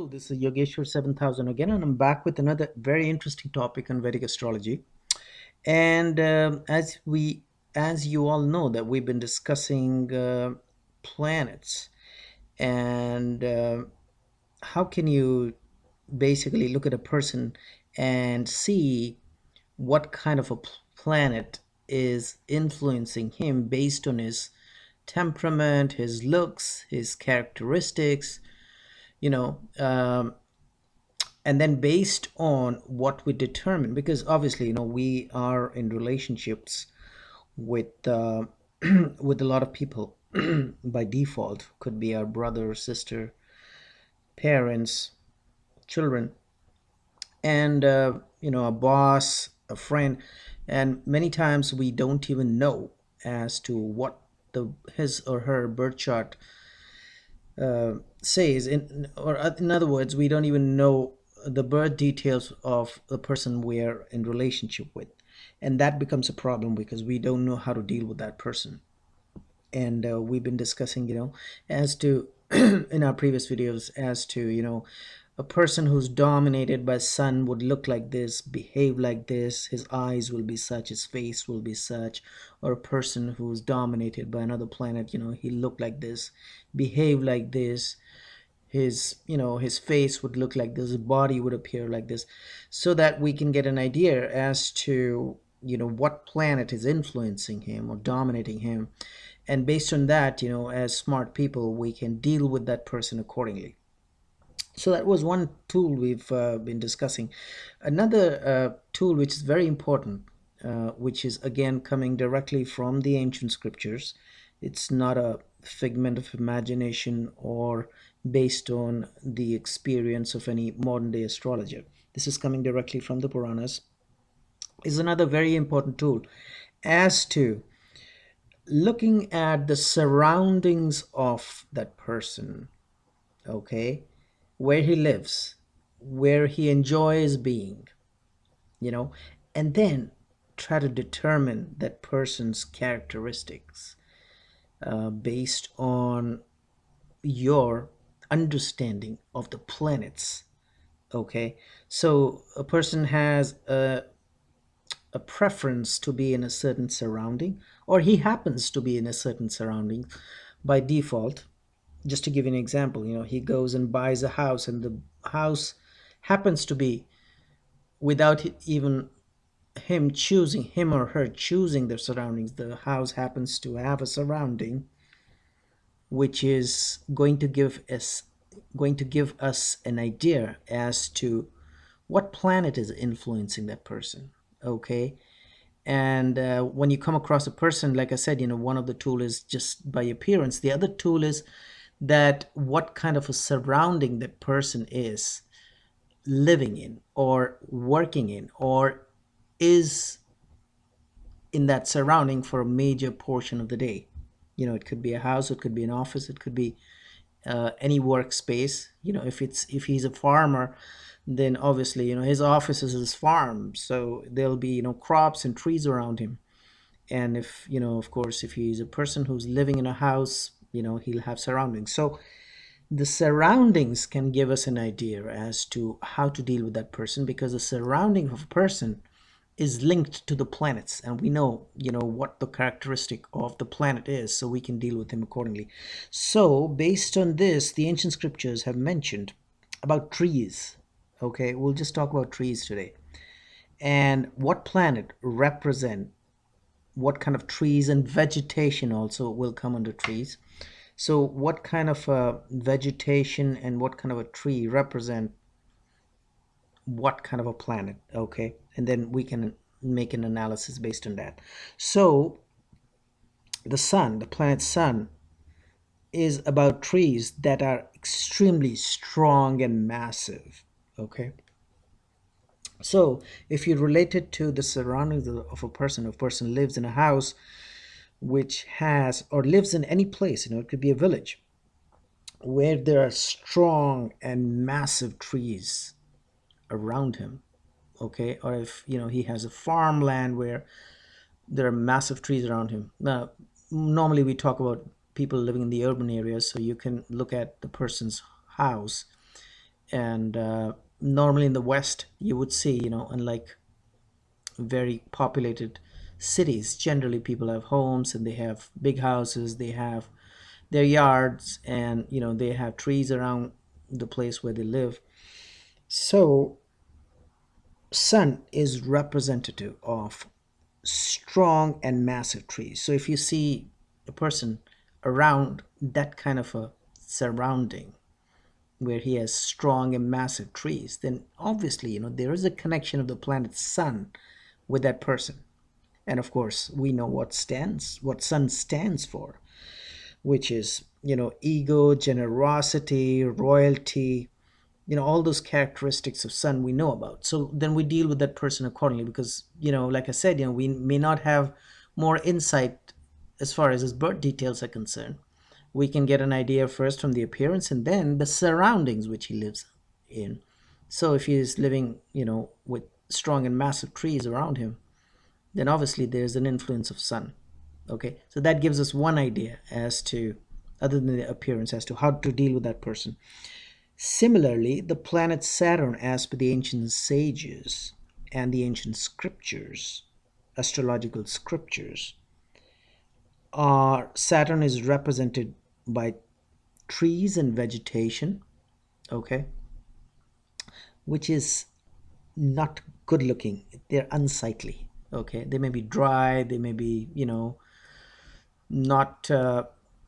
This is Yogeshwar 7000 again, and I'm back with another very interesting topic on Vedic astrology. And as you all know, that we've been discussing planets and how can you basically look at a person and see what kind of a planet is influencing him based on his temperament, his looks, his characteristics, you know. And then based on what we determine, because obviously we are in relationships with with a lot of people by default, could be our brother, sister, parents, children, and a boss, a friend. And many times we don't even know as to what the his or her birth chart says, in other words, we don't even know the birth details of the person we're in relationship with, and that becomes a problem because we don't know how to deal with that person. And we've been discussing, as to in our previous videos, as to a person who's dominated by sun would look like this, behave like this, his eyes will be such, his face will be such. Or a person who's dominated by another planet, he look like this, behave like this, his face would look like this, his body would appear like this, so that we can get an idea as to what planet is influencing him or dominating him. And based on that, as smart people, we can deal with that person accordingly. So that was one tool we've been discussing. Another tool which is very important, which is again coming directly from the ancient scriptures. It's not a figment of imagination or based on the experience of any modern day astrologer. This is coming directly from the Puranas. Is another very important tool as to looking at the surroundings of that person, okay, where he lives, where he enjoys being, you know, and then try to determine that person's characteristics based on your understanding of the planets. Okay, so a person has a preference to be in a certain surrounding, or he happens to be in a certain surrounding by default. Just to give you an example, he goes and buys a house, and the house happens to be, without even him or her choosing their surroundings, the house happens to have a surrounding which is going to give us an idea as to what planet is influencing that person. Okay. And when you come across a person, like I said, one of the tool is just by appearance. The other tool is that what kind of a surrounding that person is living in or working in, or is in that surrounding for a major portion of the day. It could be a house, it could be an office, it could be any workspace. If he's a farmer, then obviously his office is his farm, so there'll be crops and trees around him. And if of course, if he's a person who's living in a house, he'll have surroundings. So the surroundings can give us an idea as to how to deal with that person, because the surrounding of a person is linked to the planets, and we know what the characteristic of the planet is, so we can deal with him accordingly. So based on this, the ancient scriptures have mentioned about trees. Okay, we'll just talk about trees today, and what planet represent what kind of trees, and vegetation also will come under trees. So what kind of a vegetation and what kind of a tree represent what kind of a planet. Okay, and then we can make an analysis based on that. So the sun, the planet sun, is about trees that are extremely strong and massive. Okay, so if you relate it to the surroundings of a person lives in a house which has, or lives in any place, it could be a village where there are strong and massive trees around him. Okay, or if he has a farmland where there are massive trees around him. Now, normally we talk about people living in the urban areas, so you can look at the person's house And normally in the West, you would see, unlike very populated cities, generally people have homes and they have big houses, they have their yards, and they have trees around the place where they live. So sun is representative of strong and massive trees. So if you see a person around that kind of a surrounding where he has strong and massive trees, then obviously, there is a connection of the planet sun with that person. And of course, we know what sun stands for, which is, ego, generosity, royalty, all those characteristics of sun we know about. So then we deal with that person accordingly, because like I said, we may not have more insight as far as his birth details are concerned. We can get an idea first from the appearance and then the surroundings which he lives in. So if he is living with strong and massive trees around him, then obviously there's an influence of sun. Okay, so that gives us one idea as to, other than the appearance, as to how to deal with that person. Similarly, the planet Saturn, as per the ancient sages and the ancient scriptures, astrological scriptures, Saturn is represented by trees and vegetation, okay, which is not good looking. They're unsightly. Okay, they may be dry, they may be, not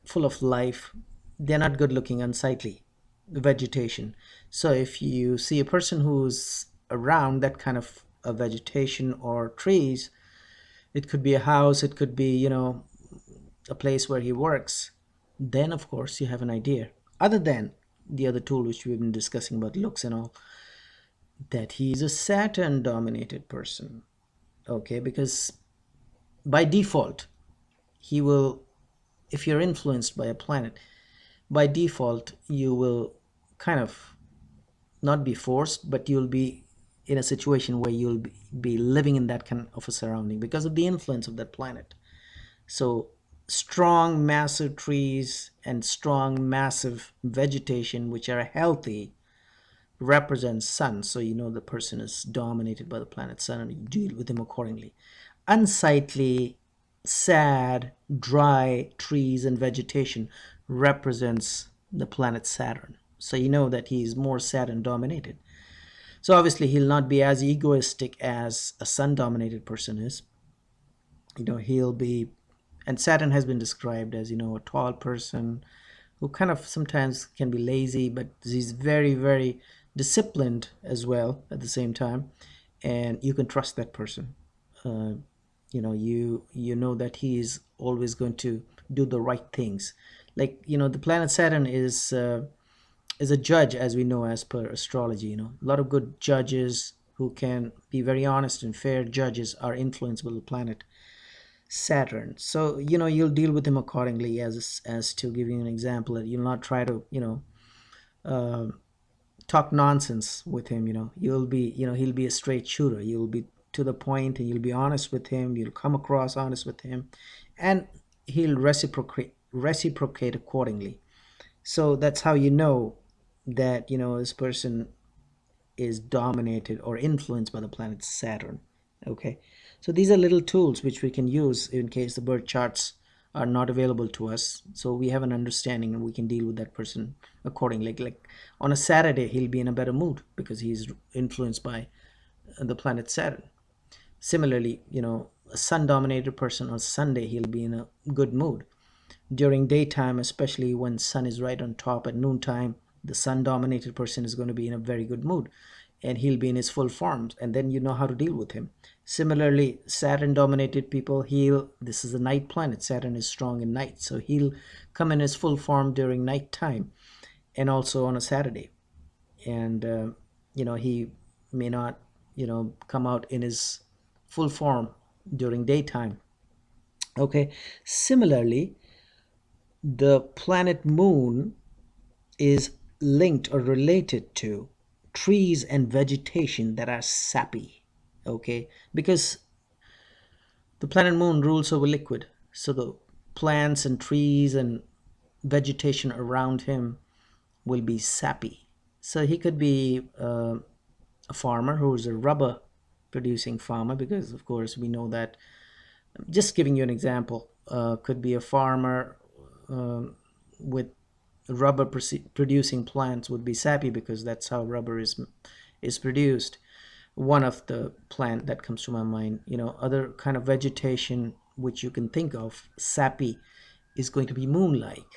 full of life. They're not good looking, unsightly vegetation. So if you see a person who's around that kind of a vegetation or trees, it could be a house, it could be, a place where he works, then of course you have an idea. Other than the other tool which we've been discussing about looks and all, that he's a Saturn dominated person. Okay, because by default, he will, if you're influenced by a planet, by default, you will kind of not be forced, but you'll be in a situation where you'll be living in that kind of a surrounding because of the influence of that planet. So strong, massive trees and strong, massive vegetation, which are healthy, represents sun. So the person is dominated by the planet sun and you deal with him accordingly. Unsightly, sad, dry trees and vegetation represents the planet Saturn. So you know that he's more Saturn dominated. So obviously he'll not be as egoistic as a sun dominated person is. He'll be, and Saturn has been described as, a tall person who kind of sometimes can be lazy, but he's very, very disciplined as well at the same time. And you can trust that person. You know that he is always going to do the right things. Like, the planet Saturn is a judge, as we know, as per astrology. A lot of good judges who can be very honest and fair judges are influenced by the planet Saturn. So you'll deal with him accordingly. As to give you an example, that you'll not try to uh, talk nonsense with him. You'll be, he'll be a straight shooter. You'll be to the point and you'll be honest with him. You'll come across honest with him, and he'll reciprocate accordingly. So that's how you know that this person is dominated or influenced by the planet Saturn. Okay, so these are little tools which we can use in case the birth charts are not available to us, so we have an understanding and we can deal with that person accordingly. Like on a Saturday, he'll be in a better mood because he's influenced by the planet Saturn. Similarly, a sun dominated person on Sunday, he'll be in a good mood. During daytime, especially when sun is right on top at noontime, the sun dominated person is going to be in a very good mood and he'll be in his full form, and then you know how to deal with him. Similarly, Saturn dominated people, this is a night planet. Saturn is strong in night, so he'll come in his full form during night time and also on a Saturday. And he may not come out in his full form during daytime. Okay, similarly, the planet moon is linked or related to trees and vegetation that are sappy. Okay, because the planet moon rules over liquid, so the plants and trees and vegetation around him will be sappy. So he could be a farmer who's a rubber producing farmer, because of course we know that. Just giving you an example, could be a farmer with rubber producing plants would be sappy, because that's how rubber is produced. One of the plant that comes to my mind, other kind of vegetation which you can think of, sappy, is going to be moon-like.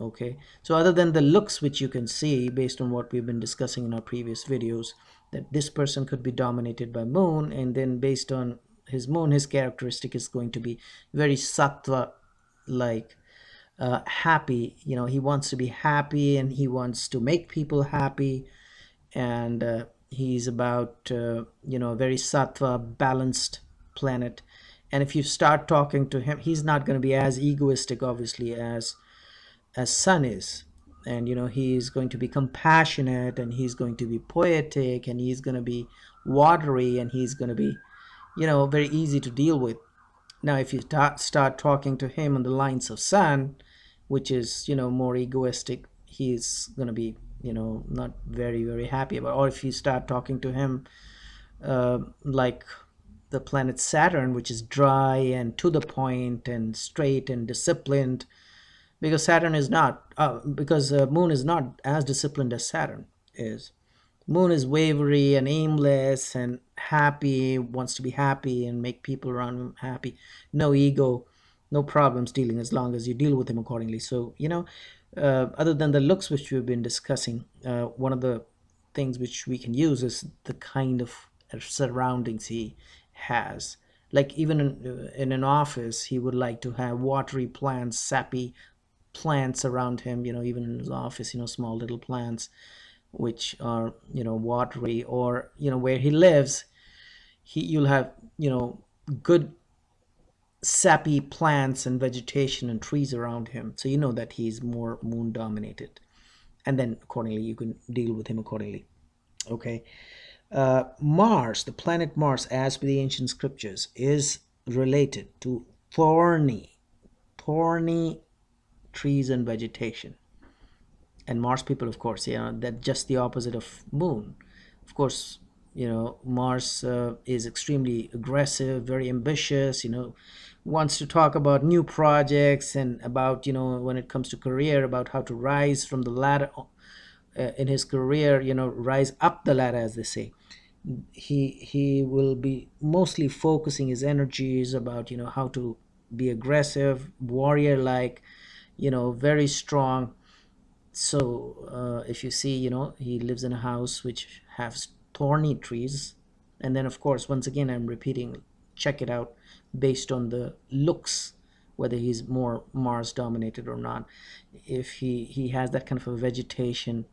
Okay, so other than the looks which you can see based on what we've been discussing in our previous videos, that this person could be dominated by moon, and then based on his moon, his characteristic is going to be very sattva like, happy. He wants to be happy and he wants to make people happy, and he's about a very sattva balanced planet. And if you start talking to him, he's not going to be as egoistic obviously as sun is. And he's going to be compassionate, and he's going to be poetic, and he's going to be watery, and he's going to be very easy to deal with. Now if you start talking to him on the lines of sun, which is more egoistic, he's going to be not very very happy about. Or if you start talking to him like the planet Saturn, which is dry and to the point and straight and disciplined, because Saturn is not, because Moon is not as disciplined as Saturn is. Moon is wavery and aimless and happy, wants to be happy and make people around him happy. No ego, no problems dealing, as long as you deal with him accordingly. So, other than the looks which we've been discussing, one of the things which we can use is the kind of surroundings he has. Like even in an office, he would like to have watery plants, sappy plants around him, even in his office, small little plants which are watery. Or where he lives, you'll have good sappy plants and vegetation and trees around him, so that he's more moon dominated, and then accordingly you can deal with him accordingly. Okay. Mars, the planet Mars, as per the ancient scriptures, is related to thorny trees and vegetation. And Mars people, of course, that just the opposite of moon. Of course, Mars is extremely aggressive, very ambitious, wants to talk about new projects, and about when it comes to career, about how to rise from the ladder in his career, rise up the ladder, as they say. He will be mostly focusing his energies about how to be aggressive, warrior like, very strong. So if you see, he lives in a house which has thorny trees. And then of course, once again I'm repeating, check it out based on the looks, whether he's more Mars dominated or not. If he has that kind of a vegetation,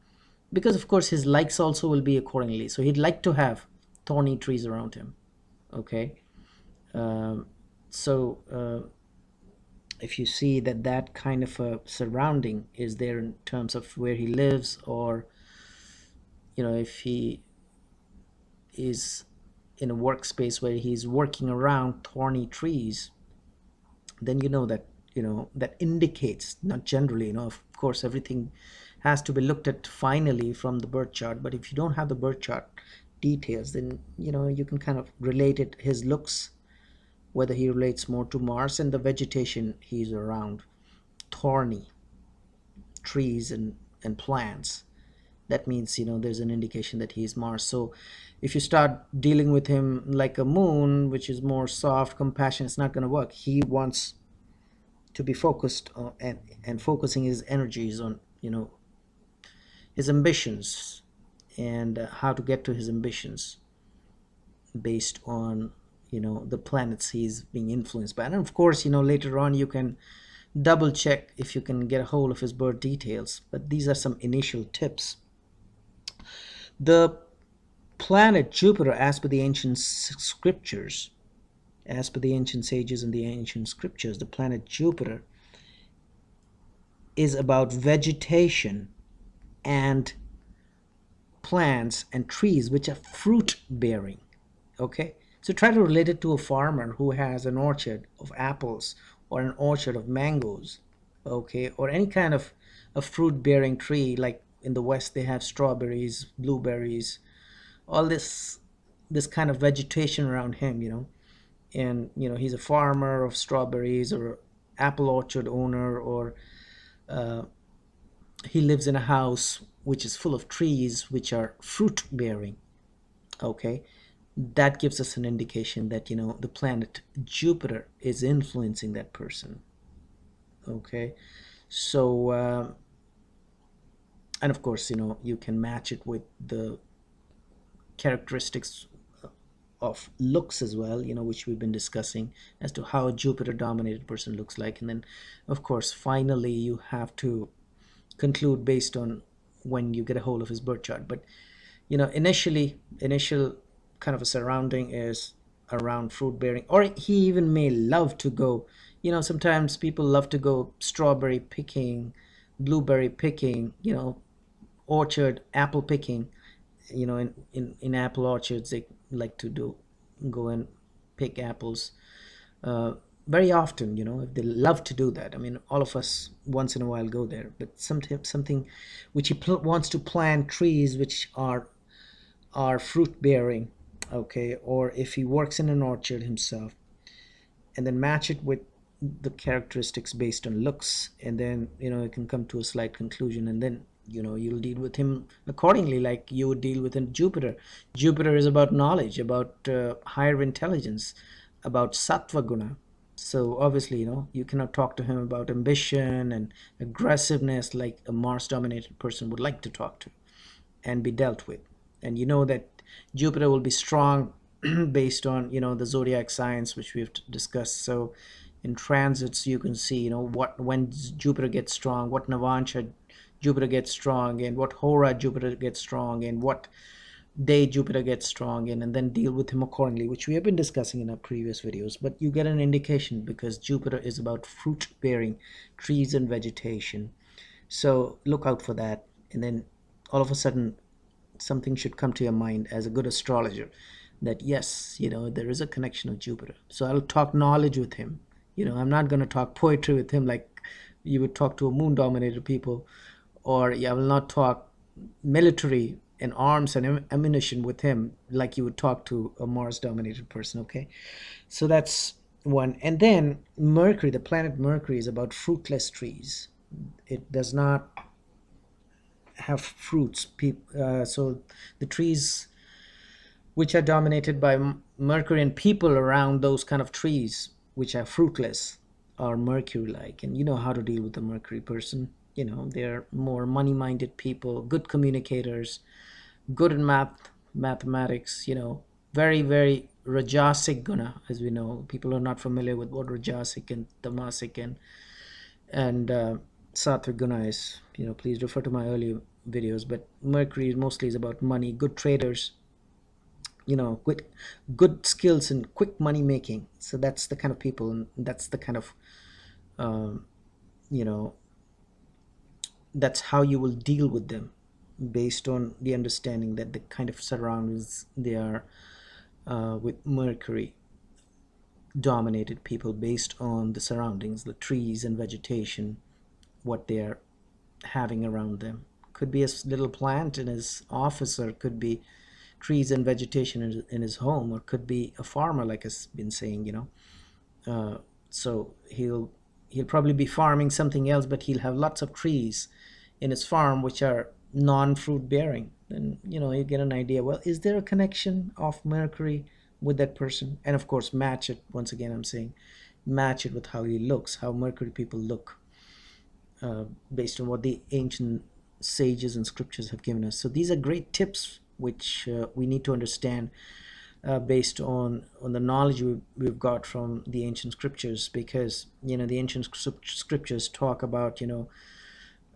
because of course his likes also will be accordingly. So he'd like to have thorny trees around him. Okay. So if you see that kind of a surrounding is there in terms of where he lives, or if he is in a workspace where he's working around thorny trees, then that indicates, not generally, of course everything has to be looked at finally from the birth chart, but if you don't have the birth chart details, then you can kind of relate it, his looks, whether he relates more to Mars, and the vegetation he's around, thorny trees and plants. That means there's an indication that he's Mars. So if you start dealing with him like a moon, which is more soft, compassionate, it's not going to work. He wants to be focused on, and focusing his energies on his ambitions, and how to get to his ambitions based on the planets he's being influenced by. And of course later on you can double check if you can get a hold of his birth details, but these are some initial tips. The planet Jupiter, as per the ancient scriptures, as per the ancient sages and the ancient scriptures, the planet Jupiter is about vegetation and plants and trees which are fruit bearing. Okay, so try to relate it to a farmer who has an orchard of apples, or an orchard of mangoes, okay, or any kind of a fruit bearing tree, like in the West they have strawberries, blueberries, all this kind of vegetation around him, and he's a farmer of strawberries or apple orchard owner, or he lives in a house which is full of trees which are fruit bearing. Okay, that gives us an indication that the planet Jupiter is influencing that person. Okay, so and of course you can match it with the characteristics of looks as well, which we've been discussing as to how a Jupiter dominated person looks like. And then of course finally you have to conclude based on when you get a hold of his birth chart. But initial kind of a surrounding is around fruit bearing, or he even may love to go, sometimes people love to go strawberry picking, blueberry picking, orchard apple picking. In apple orchards they like to go and pick apples uh, very often. They love to do that. I mean, all of us once in a while go there, but something which he wants to plant trees which are fruit bearing. Okay, or if he works in an orchard himself, and then match it with the characteristics based on looks, and then you can come to a slight conclusion, and then you'll deal with him accordingly, like you would deal with in Jupiter. Jupiter is about knowledge, about higher intelligence, about sattva guna. So obviously you cannot talk to him about ambition and aggressiveness like a Mars dominated person would like to talk to and be dealt with. And that Jupiter will be strong based on the zodiac signs which we've discussed. So in transits you can see what when Jupiter gets strong, what Navansha Jupiter gets strong, and what Hora Jupiter gets strong, and what day Jupiter gets strong in, and then deal with him accordingly, which we have been discussing in our previous videos. But you get an indication because Jupiter is about fruit bearing, trees and vegetation. So look out for that, and then all of a sudden something should come to your mind as a good astrologer, that yes, there is a connection of Jupiter. So I'll talk knowledge with him. I'm not going to talk poetry with him like you would talk to a moon dominated people, or I will not talk military and arms and ammunition with him like you would talk to a Mars dominated person. Okay, so that's one. And then Mercury, the planet Mercury, is about fruitless trees. It does not have fruits. So the trees which are dominated by Mercury and people around those kind of trees which are fruitless are Mercury like. And you know how to deal with a Mercury person. They're more money minded people, good communicators, good in mathematics, very, very Rajasic guna. As we know, people are not familiar with what Rajasic and Tamasic and Sattvic guna is. Please refer to my earlier videos. But Mercury mostly is about money, good traders, with good skills and quick money making. So that's the kind of people, and that's the kind of you know that's how you will deal with them, based on the understanding that the kind of surroundings they are with Mercury dominated people, based on the surroundings, the trees and vegetation, what they are having around them. Could be a little plant in his office, or could be trees and vegetation in his home, or could be a farmer, like I've been saying. So he'll probably be farming something else, but he'll have lots of trees in his farm which are non-fruit bearing. Then you get an idea, well, is there a connection of Mercury with that person? And of course match it, once again I'm saying, match it with how he looks, how Mercury people look, based on what the ancient sages and scriptures have given us. So these are great tips which we need to understand, based on the knowledge we've got from the ancient scriptures, because the ancient scriptures talk about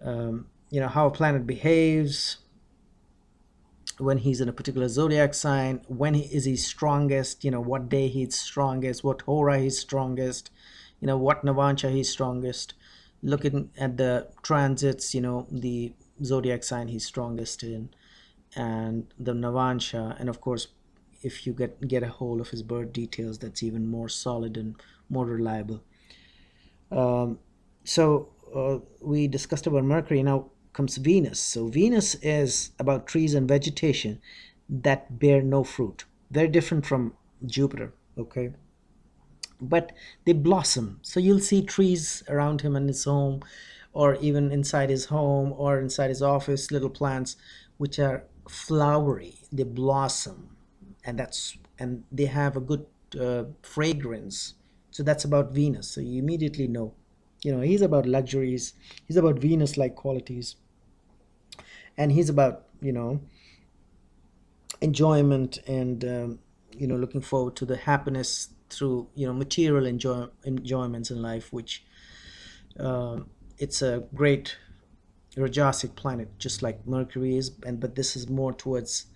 how a planet behaves when he's in a particular zodiac sign, when is he strongest, what day he's strongest, what hora he's strongest, what navansha he's strongest, looking at the transits, the zodiac sign he's strongest in, and the navansha. And of course, if you get a hold of his birth details, that's even more solid and more reliable. So we discussed about Mercury. Now comes Venus. So Venus is about trees and vegetation that bear no fruit. Very different from Jupiter, okay? But they blossom. So you'll see trees around him in his home, or even inside his home or inside his office, little plants which are flowery. They blossom, and they have a good fragrance. So that's about Venus. So you immediately know, he's about luxuries. He's about Venus-like qualities, and he's about enjoyment and looking forward to the happiness through material enjoyments in life, which it's a great rajasic planet, just like Mercury is, but this is more towards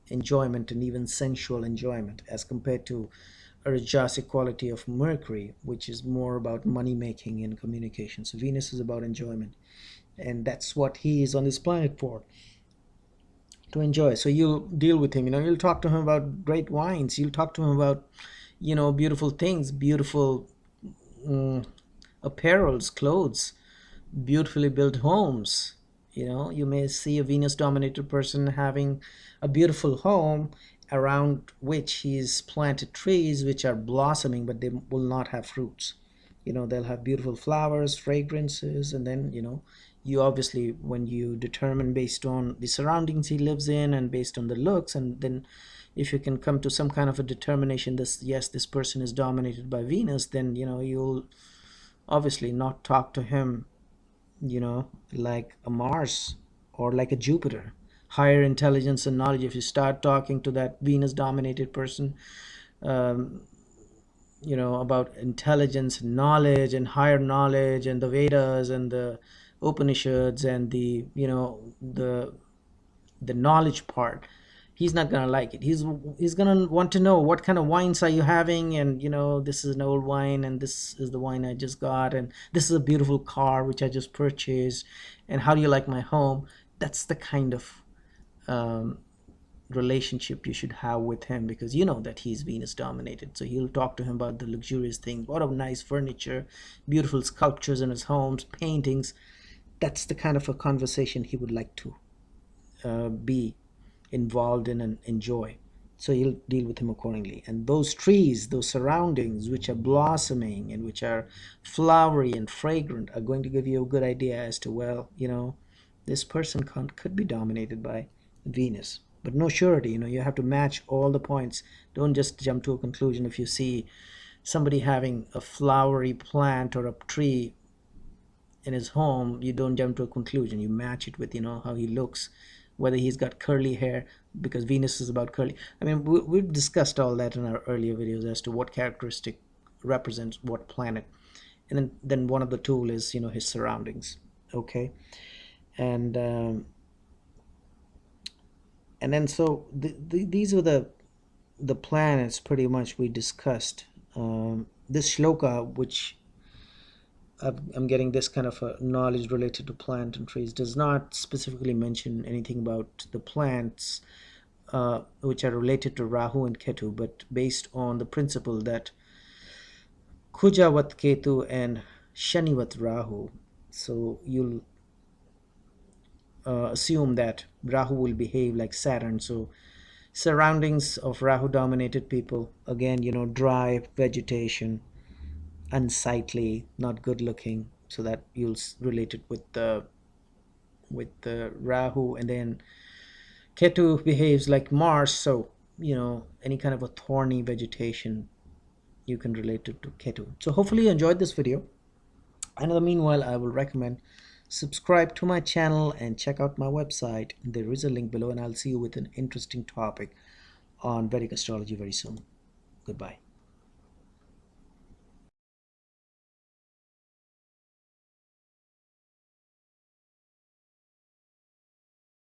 enjoyment and even sensual enjoyment, as compared to a rajasic quality of Mercury, which is more about money making and communication. So Venus is about enjoyment, and that's what he is on this planet for, to enjoy. So you'll deal with him, you'll talk to him about great wines, you'll talk to him about beautiful things, beautiful mm, apparels, clothes, beautifully built homes. You may see a Venus dominated person having a beautiful home around which he's planted trees which are blossoming, but they will not have fruits. They'll have beautiful flowers, fragrances, and then you obviously, when you determine based on the surroundings he lives in and based on the looks, and then if you can come to some kind of a determination, this person is dominated by Venus, then you'll obviously not talk to him like a Mars or like a Jupiter. Higher intelligence and knowledge. If you start talking to that Venus dominated person, um, about intelligence and knowledge and higher knowledge and the Vedas and the Upanishads and the knowledge part, he's not gonna like it. He's gonna want to know, what kind of wines are you having, and this is an old wine, and this is the wine I just got, and this is a beautiful car which I just purchased, and how do you like my home? That's the kind of um, relationship you should have with him, because you know that he's Venus dominated. So you'll talk to him about the luxurious things, what a nice furniture, beautiful sculptures in his homes, paintings. That's the kind of a conversation he would like to be involved in and enjoy. So you'll deal with him accordingly. And those trees, those surroundings which are blossoming and which are flowery and fragrant, are going to give you a good idea as to, well, this person could be dominated by Venus. But no surety, you have to match all the points. Don't just jump to a conclusion. If you see somebody having a flowery plant or a tree in his home, you don't jump to a conclusion. You match it with how he looks, whether he's got curly hair, because Venus is about curly. I mean, we've discussed all that in our earlier videos as to what characteristic represents what planet, and then one of the tool is his surroundings. Okay, and then so these are the planets pretty much we discussed. This shloka, which I'm getting this kind of a knowledge related to plant and trees, does not specifically mention anything about the plants which are related to Rahu and Ketu, but based on the principle that Kujavat Ketu and Shanivat Rahu. So you'll assume that Rahu will behave like Saturn. So surroundings of Rahu dominated people, again, dry vegetation, unsightly, not good looking. So that you'll relate it with the Rahu. And then Ketu behaves like Mars, so any kind of a thorny vegetation, you can relate it to Ketu. So hopefully you enjoyed this video, and in the meanwhile, I will recommend subscribe to my channel and check out my website. There is a link below, and I'll see you with an interesting topic on Vedic astrology very soon. Goodbye.